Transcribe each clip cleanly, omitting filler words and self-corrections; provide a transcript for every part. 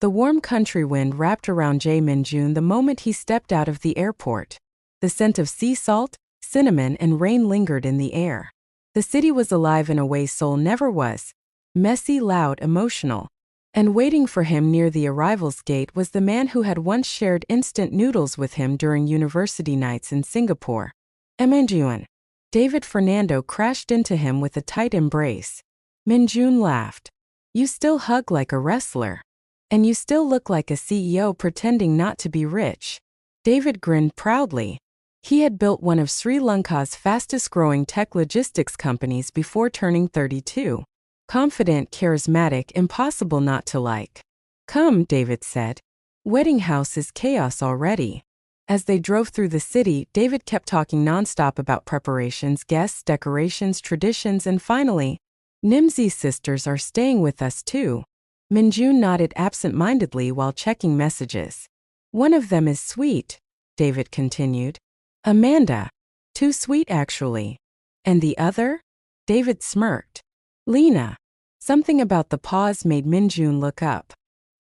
The warm country wind wrapped around Min-Jun the moment he stepped out of the airport. The scent of sea salt, cinnamon, and rain lingered in the air. The city was alive in a way Seoul never was. Messy, loud, emotional. And waiting for him near the arrivals gate was the man who had once shared instant noodles with him during university nights in Singapore. Min-Jun. David Fernando crashed into him with a tight embrace. Min-Jun laughed. You still hug like a wrestler. And you still look like a CEO pretending not to be rich. David grinned proudly. He had built one of Sri Lanka's fastest-growing tech logistics companies before turning 32. Confident, charismatic, impossible not to like. Come, David said. Wedding house is chaos already. As they drove through the city, David kept talking nonstop about preparations, guests, decorations, traditions, and finally, Nimzy sisters are staying with us too. Min-Jun nodded absent-mindedly while checking messages. One of them is sweet, David continued. Amanda. Too sweet, actually. And the other? David smirked. Leena. Something about the pause made Min-Jun look up.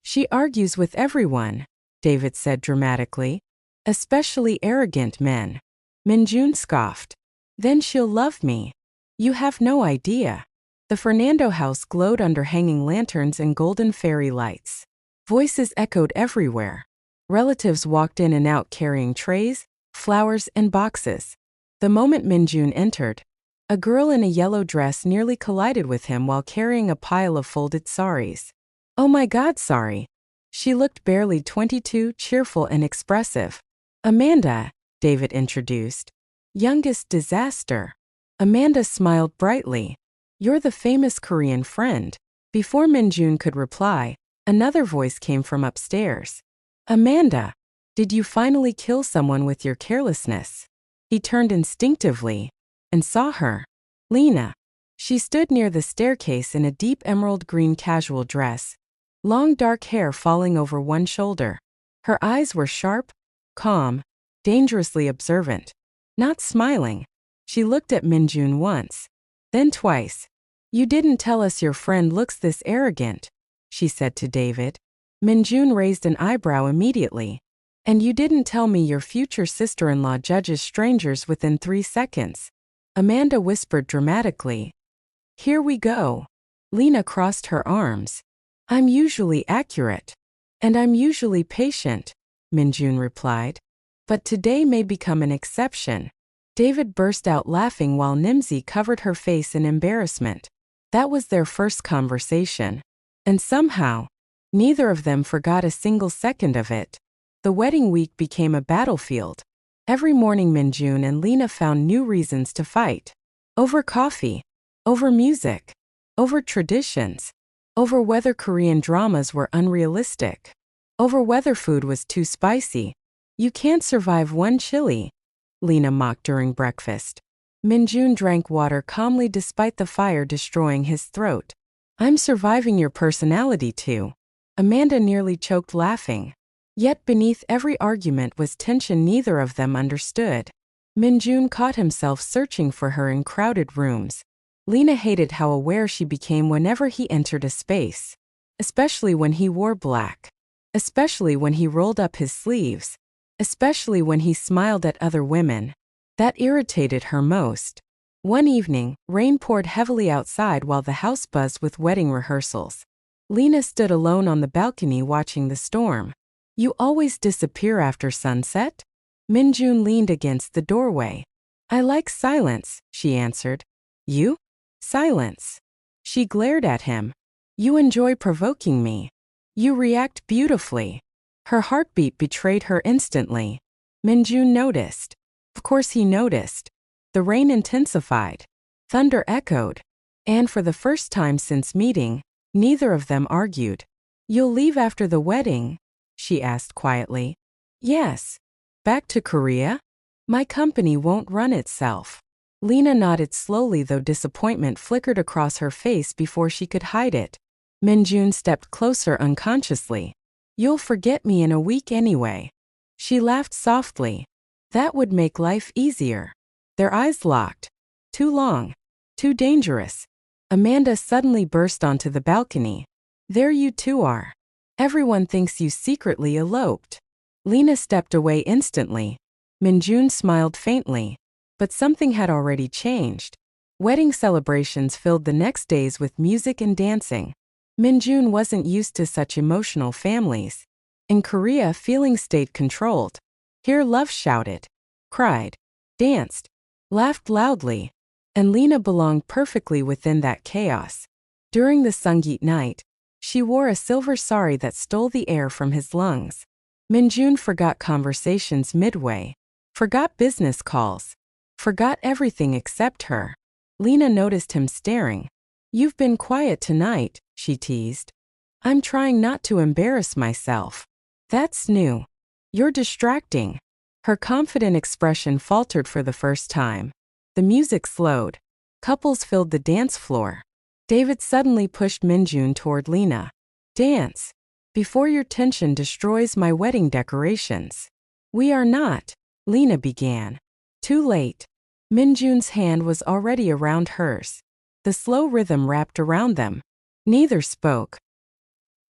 She argues with everyone, David said dramatically. Especially arrogant men. Min-Jun scoffed. Then she'll love me. You have no idea. The Fernando house glowed under hanging lanterns and golden fairy lights. Voices echoed everywhere. Relatives walked in and out carrying trays, flowers, and boxes. The moment Min-Jun entered, a girl in a yellow dress nearly collided with him while carrying a pile of folded saris. Oh my God, sorry. She looked barely 22, cheerful and expressive. Amanda, David introduced. Youngest disaster. Amanda smiled brightly. You're the famous Korean friend. Before Min-Jun could reply, another voice came from upstairs. Amanda, did you finally kill someone with your carelessness? He turned instinctively and saw her. Leena. She stood near the staircase in a deep emerald green casual dress, long dark hair falling over one shoulder. Her eyes were sharp, calm, dangerously observant. Not smiling. She looked at Min-Jun once, then twice. You didn't tell us your friend looks this arrogant, she said to David. Min-Jun raised an eyebrow immediately. And you didn't tell me your future sister-in-law judges strangers within 3 seconds. Amanda whispered dramatically. Here we go. Leena crossed her arms. I'm usually accurate. And I'm usually patient, Min-Jun replied. But today may become an exception. David burst out laughing while Nimzy covered her face in embarrassment. That was their first conversation. And somehow, neither of them forgot a single second of it. The wedding week became a battlefield. Every morning Min-Jun and Leena found new reasons to fight. Over coffee. Over music. Over traditions. Over whether Korean dramas were unrealistic. Over whether food was too spicy. You can't survive one chili, Leena mocked during breakfast. Min-Jun drank water calmly despite the fire destroying his throat. I'm surviving your personality too. Amanda nearly choked laughing. Yet beneath every argument was tension neither of them understood. Min-Jun caught himself searching for her in crowded rooms. Leena hated how aware she became whenever he entered a space. Especially when he wore black. Especially when he rolled up his sleeves. Especially when he smiled at other women. That irritated her most. One evening, rain poured heavily outside while the house buzzed with wedding rehearsals. Leena stood alone on the balcony watching the storm. You always disappear after sunset? Min-Jun leaned against the doorway. I like silence, she answered. You? Silence. She glared at him. You enjoy provoking me. You react beautifully. Her heartbeat betrayed her instantly. Min-Jun noticed. Of course he noticed. The rain intensified. Thunder echoed. And for the first time since meeting, neither of them argued. You'll leave after the wedding? She asked quietly. Yes. Back to Korea? My company won't run itself. Leena nodded slowly though disappointment flickered across her face before she could hide it. Min-Jun stepped closer unconsciously. You'll forget me in a week anyway. She laughed softly. That would make life easier. Their eyes locked. Too long. Too dangerous. Amanda suddenly burst onto the balcony. There you two are. Everyone thinks you secretly eloped. Leena stepped away instantly. Min-Jun smiled faintly. But something had already changed. Wedding celebrations filled the next days with music and dancing. Min-Jun wasn't used to such emotional families. In Korea, feelings stayed controlled. Here love shouted, cried, danced, laughed loudly, and Leena belonged perfectly within that chaos. During the Sangeet night, she wore a silver sari that stole the air from his lungs. Min-Jun forgot conversations midway, forgot business calls, forgot everything except her. Leena noticed him staring. "You've been quiet tonight," she teased. "I'm trying not to embarrass myself." "That's new. You're distracting." Her confident expression faltered for the first time. The music slowed. Couples filled the dance floor. David suddenly pushed Min-Jun toward Leena. "Dance. Before your tension destroys my wedding decorations." "We are not," Leena began. Too late. Min-Jun's hand was already around hers. The slow rhythm wrapped around them. Neither spoke.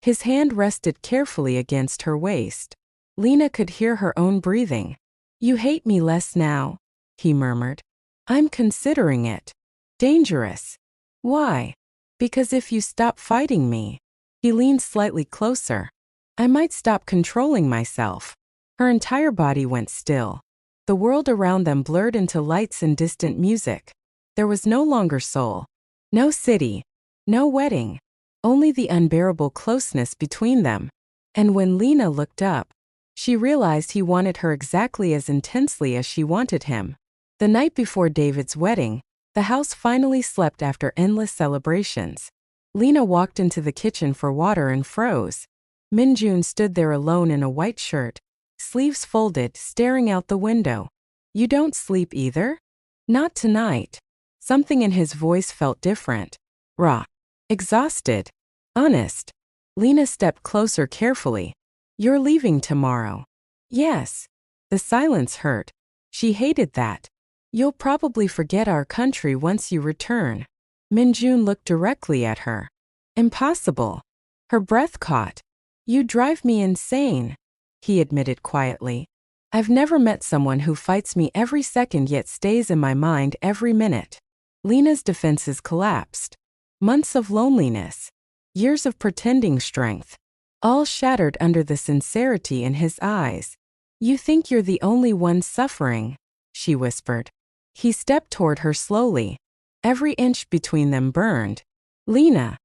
His hand rested carefully against her waist. Leena could hear her own breathing. "You hate me less now," he murmured. "I'm considering it. Dangerous." "Why?" "Because if you stop fighting me," he leaned slightly closer, "I might stop controlling myself." Her entire body went still. The world around them blurred into lights and distant music. There was no longer Seoul. No city. No wedding. Only the unbearable closeness between them. And when Leena looked up, she realized he wanted her exactly as intensely as she wanted him. The night before David's wedding, the house finally slept after endless celebrations. Leena walked into the kitchen for water and froze. Min-Jun stood there alone in a white shirt, sleeves folded, staring out the window. "You don't sleep either?" "Not tonight." Something in his voice felt different. Raw. Exhausted. Honest. Leena stepped closer carefully. "You're leaving tomorrow." "Yes." The silence hurt. She hated that. "You'll probably forget our country once you return." Min-Jun looked directly at her. "Impossible." Her breath caught. "You drive me insane," he admitted quietly. "I've never met someone who fights me every second yet stays in my mind every minute." Leena's defenses collapsed. Months of loneliness. Years of pretending strength. All shattered under the sincerity in his eyes. "You think you're the only one suffering," she whispered. He stepped toward her slowly. Every inch between them burned. "Leena."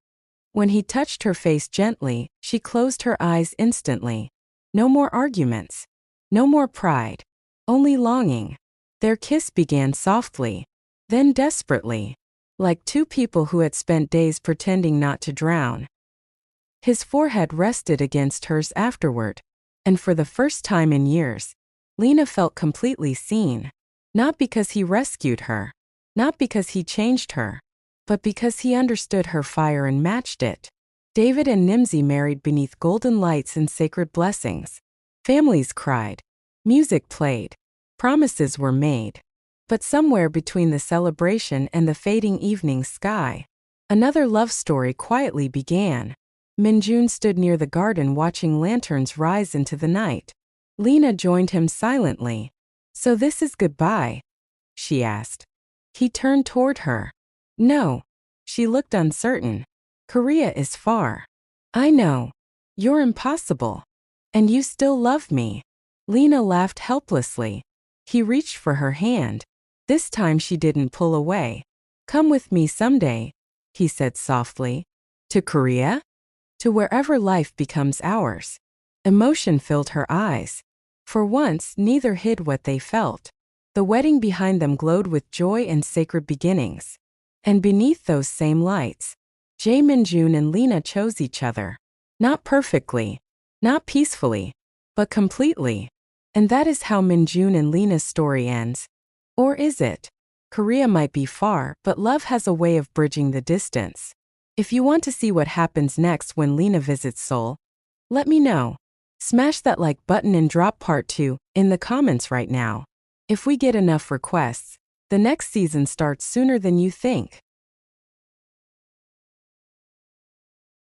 When he touched her face gently, she closed her eyes instantly. No more arguments. No more pride. Only longing. Their kiss began softly. Then desperately. Like two people who had spent days pretending not to drown. His forehead rested against hers afterward. And for the first time in years, Leena felt completely seen. Not because he rescued her. Not because he changed her. But because he understood her fire and matched it. David and Nimzy married beneath golden lights and sacred blessings. Families cried. Music played. Promises were made. But somewhere between the celebration and the fading evening sky, another love story quietly began. Min-Jun stood near the garden watching lanterns rise into the night. Leena joined him silently. "So this is goodbye?" she asked. He turned toward her. "No." She looked uncertain. "Korea is far." "I know. You're impossible. And you still love me." Leena laughed helplessly. He reached for her hand. This time she didn't pull away. "Come with me someday," he said softly. "To Korea?" "To wherever life becomes ours." Emotion filled her eyes. For once, neither hid what they felt. The wedding behind them glowed with joy and sacred beginnings. And beneath those same lights, Min-Jun and Leena chose each other. Not perfectly, not peacefully, but completely. And that is how Min-Jun and Leena's story ends. Or is it? Korea might be far, but love has a way of bridging the distance. If you want to see what happens next when Leena visits Seoul, let me know. Smash that like button and drop part 2 in the comments right now. If we get enough requests, the next season starts sooner than you think.